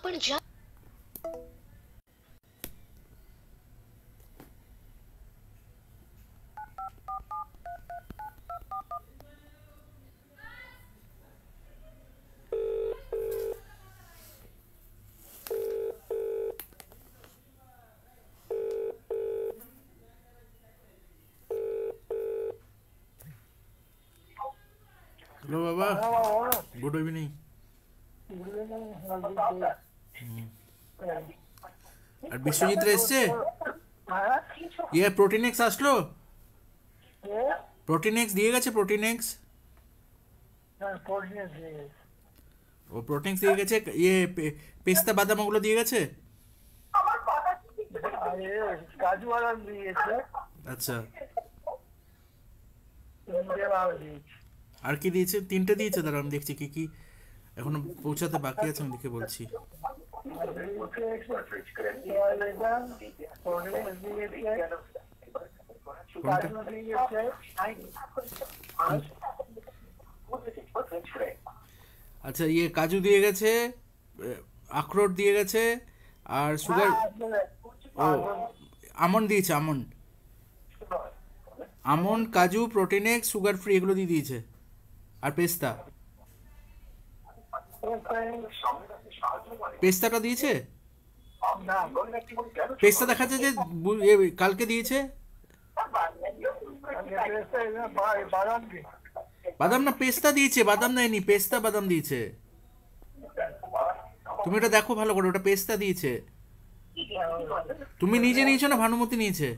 आपण ज्या হ্যালো বাবা, গুড ইভিনিং। আর বিশ্বজিৎ এসছে? ইয়ে প্রোটিনেক্স আসলো? প্রোটিনেক্স দিয়ে গেছে? প্রোটিনেক্স ও প্রোটিনেক্স দিয়ে গেছে। ইয়ে পেস্তা বাদাম ওগুলো দিয়ে গেছে? কাজু বাদাম দিয়েছে। আচ্ছা, আর কি দিয়েছে? তিনটে দিয়েছে, দাঁড়া আমি দেখছি কি কি এখনো পৌঁছাতে বাকি আছে, আমি দেখে বলছি। আচ্ছা, ইয়ে কাজু দিয়ে গেছে, আখরোট দিয়ে গেছে, আর সুগার, ও আমন্ড দিয়েছে, আমন্ড, আমন্ড, কাজু, প্রোটিনেক্স, সুগার ফ্রি এগুলো দিয়ে দিয়েছে, আর পেস্তা। পেস্তাটা দিয়েছে? পেস্তা দেখাচ্ছে যে কালকে দিয়েছে। বাদাম না, পেস্তা দিয়েছে, বাদাম দেয়নি, পেস্তা বাদাম দিয়েছে। তুমি ওটা দেখো ভালো করে, ওটা পেস্তা দিয়েছে। তুমি নিজে নিয়েছো না ভানুমতি নিয়েছে?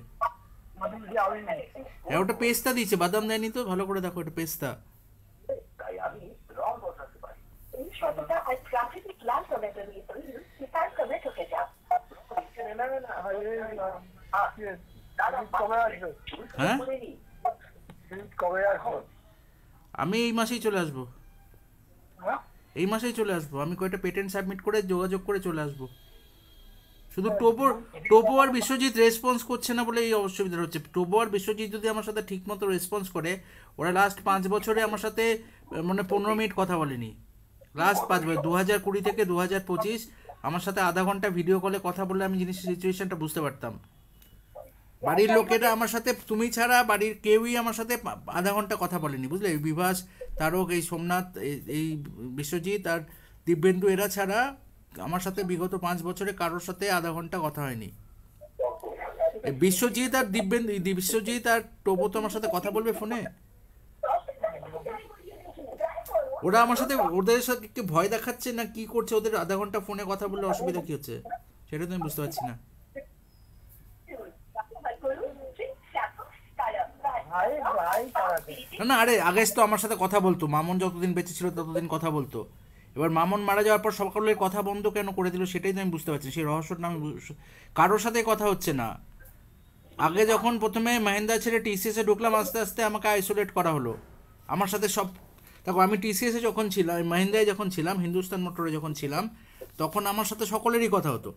হ্যাঁ, ওটা পেস্তা দিয়েছে, বাদাম দেয়নি তো, ভালো করে দেখো, ওটা পেস্তা। হ্যাঁ, আমি এই মাসেই চলে আসবো, এই মাসেই চলে আসবো। আমি কয়েকটা পেটেন্ট সাবমিট করে যোগাযোগ করে চলে আসবো। শুধু টোপো আর বিশ্বজিৎ রেসপন্স করছে না বলে এই অসুবিধা হচ্ছে। টোপো আর বিশ্বজিৎ যদি আমার সাথে ঠিক মতো রেসপন্স করে, ওরা লাস্ট 5 বছরে আমার সাথে মানে 15 মিনিট কথা বলেনি। লাস্ট 5 বছর, 2020 থেকে 2025 আমার সাথে আধা ঘন্টা ভিডিও কলে কথা বললে আমি জিনিসের সিচুয়েশনটা বুঝতে পারতাম। বাড়ির লোকেরা আমার সাথে, তুমি ছাড়া বাড়ির কেউই আমার সাথে আধা ঘন্টা কথা বলেনি, বুঝলে? বিভাস, তারক, এই সোমনাথ, এই বিশ্বজিৎ আর দিব্যেন্দু, এরা ছাড়া আমার সাথে বিগত 5 বছরে কারোর সাথে আধা ঘন্টা কথা হয়নি। বিশ্বজিৎ আর দিব্যেন্দু, বিশ্বজিৎ আর টোপো তো আমার সাথে কথা বলবে ফোনে। ওরা আমার সাথে, ওদের সাথে কি ভয় দেখাচ্ছে না কি করছে? ওদের আধা ঘন্টা ফোনে কথা বললে অসুবিধা কি হচ্ছে সেটা তো আমি বুঝতে পারছি না। না না, আরে আগে তো আমার সাথে কথা বলতো, মামন যতদিন বেঁচে ছিল ততদিন কথা বলতো। এবার মামন মারা যাওয়ার পর সকলের কথা বন্ধ কেন করে দিল সেটাই তো আমি বুঝতে পারছি। সেই রহস্যটা আমি কারোর সাথে কথা হচ্ছে না। আগে যখন প্রথমে মাহিন্দা ছেড়ে টিসিএসে ঢুকলাম, আস্তে আস্তে আমাকে আইসোলেট করা হলো। আমার সাথে সব, দেখো আমি টিসিএসে যখন ছিলাম, মাহিন্দায় যখন ছিলাম, হিন্দুস্তান মোটরে যখন ছিলাম, তখন আমার সাথে সকলেরই কথা হতো,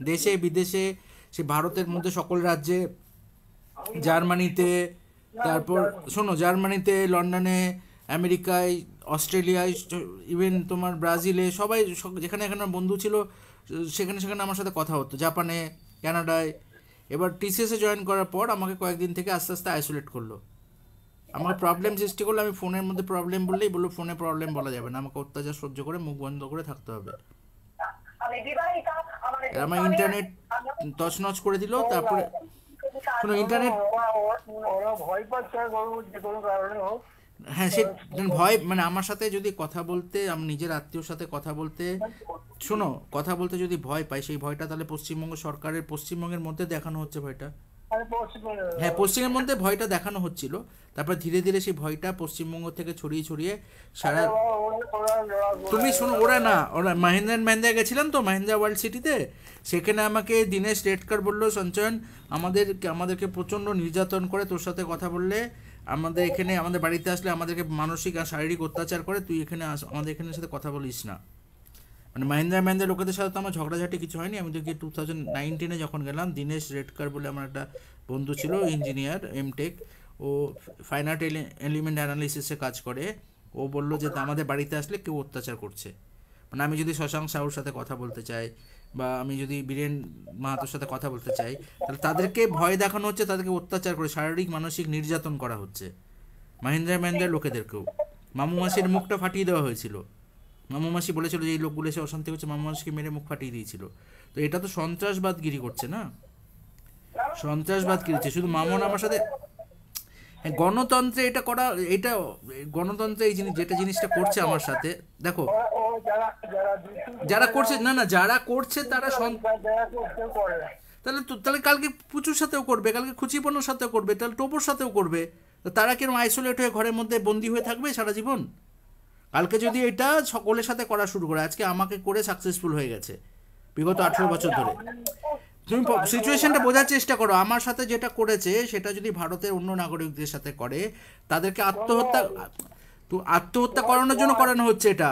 দেশে বিদেশে, সে ভারতের মধ্যে সকল রাজ্যে, জার্মানিতে, তারপর শোনো, জার্মানিতে, লন্ডনে, আমেরিকায়, অস্ট্রেলিয়ায়, ইভেন তোমার ব্রাজিলে, সবাই যেখানে এখানে বন্ধু ছিল সেখানে সেখানে আমার সাথে কথা হতো, জাপানে, কানাডায়। এবার টিসিএসে জয়েন করার পর আমাকে কয়েকদিন থেকে আস্তে আস্তে আইসোলেট করলো, আমাকে প্রবলেম সৃষ্টি করলো। আমি ফোনের মধ্যে প্রবলেম বললেই বললো ফোনে প্রবলেম বলা যাবে না, আমাকে অত্যাচার সহ্য করে মুখ বন্ধ করে থাকতে হবে। আমার ইন্টারনেট তছনছ করে দিল। তারপরে কোনো ইন্টারনেট, হ্যাঁ সে ভয়, মানে আমার সাথে যদি কথা বলতে, আমার নিজের আত্মীয়র সাথে কথা বলতে, শোনো, কথা বলতে যদি ভয় পাই, সেই ভয়টা তাহলে পশ্চিমবঙ্গ সরকারের, পশ্চিমবঙ্গের মধ্যে দেখানো হচ্ছে ভয়টা। হ্যাঁ, পশ্চিমের মধ্যে ভয়টা দেখানো হচ্ছিল, তারপর ধীরে ধীরে সেই ভয়টা পশ্চিমবঙ্গ থেকে ছড়িয়ে ছড়িয়ে সারা, তুমি শোনো, ওরা না, ওরা মাহিন্দ্রা গেছিলাম তো, মাহিন্দ্রা ওয়ার্ল্ড সিটিতে, সেখানে আমাকে দীনেশ রেডকার বললো, সঞ্চয়ন আমাদেরকে প্রচণ্ড নির্যাতন করে, তোর সাথে কথা বললে আমাদের এখানে, আমাদের বাড়িতে আসলে আমাদেরকে মানসিক আর শারীরিক অত্যাচার করে, তুই এখানে আমাদের এখানে সাথে কথা বলিস না। মানে মাহিন্দ্রা লোকেদের সাথে তো আমার ঝগড়াঝাটি কিছু হয়নি। আমি দেখি 2019 যখন গেলাম, দীনেশ রেডকার বলে আমার একটা বন্ধু ছিল, ইঞ্জিনিয়ার, এমটেক, ও ফাইনাইট এলিমেন্ট অ্যানালিসিসে কাজ করে। ও বললো যে আমাদের বাড়িতে আসলে কেউ অত্যাচার করছে, মানে আমি যদি শশাঙ্ক সাহুর সাথে কথা বলতে চাই, বা আমি যদি বীরেন মাহাতোর সাথে কথা বলতে চাই, তাহলে তাদেরকে ভয় দেখানো হচ্ছে, তাদেরকে অত্যাচার করে শারীরিক মানসিক নির্যাতন করা হচ্ছে। মাহিন্দ্রার লোকেদেরকেও মামু মাসির মুখটা ফাটিয়ে দেওয়া হয়েছিল। মামু মাসি বলেছিল যে এই লোকগুলো এসে অশান্তি হচ্ছে, মামু মাসিকে মেরে মুখ ফাটিয়ে দিয়েছিল। তো এটা তো সন্ত্রাসবাদগিরি করছে না, সন্ত্রাসবাদগিরি। শুধু মামুন আমার সাথে গণতন্ত্রে এটা করা, এটা গণতন্ত্রে এই জিনিস যেটা জিনিসটা করছে আমার সাথে, দেখো ও যারা যারা দুষ্টু যারা করছে, না না যারা করছে তারা দেখা করতে করে না। তাহলে কালকে পুচুর সাথেও করবে, কালকে খুচিপনোর সাথেও করবে, তাহলে টোপোর সাথেও করবে। তো তারা কিরকম আইসোলেট হয়ে ঘরের মধ্যে বন্দি হয়ে থাকবে সারা জীবন? কালকে যদি এটা সকলের সাথে করা শুরু করে, আজকে আমাকে করে সাকসেসফুল হয়ে গেছে বিগত 18 বছর ধরে। তুমি সিচুয়েশনটা বোঝার চেষ্টা করো। আমার সাথে যেটা করেছে সেটা যদি ভারতের অন্য নাগরিকদের সাথে করে, তাদেরকে আত্মহত্যা করানোর জন্য করানো হচ্ছে। এটা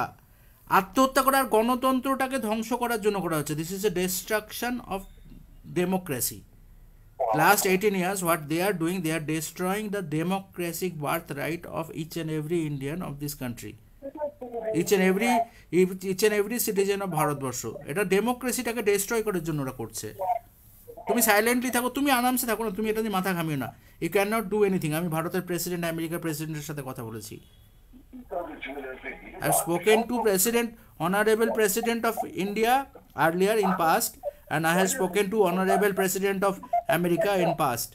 আত্মহত্যা করার, গণতন্ত্রটাকে ধ্বংস করার জন্য করা হচ্ছে। This is a destruction of democracy. Last 18 years, what they are doing, they are destroying the democratic birthright of each and every Indian of this country. Each and every citizen of Bharatvarsha. এটা ডেমোক্রেসিটাকে destroy করার জন্য ওরা করছে। তুমি silently থাকো, তুমি আরামসে থাকো না, তুমি এটা নিয়ে মাথা ঘামিও না। You can not do anything. আমি ভারতের প্রেসিডেন্ট, আমেরিকার প্রেসিডেন্টের সাথে কথা বলেছি। I have spoken to Honorable President of India earlier in past, and I have spoken to Honorable President of America in past.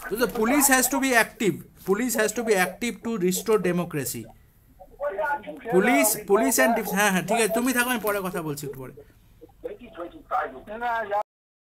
So the police has to be active. Police has to be active to restore democracy. Police and হ্যাঁ হ্যাঁ ঠিক আছে, তুমি থাকো, আমি পরে কথা বলছি একটু পরে। না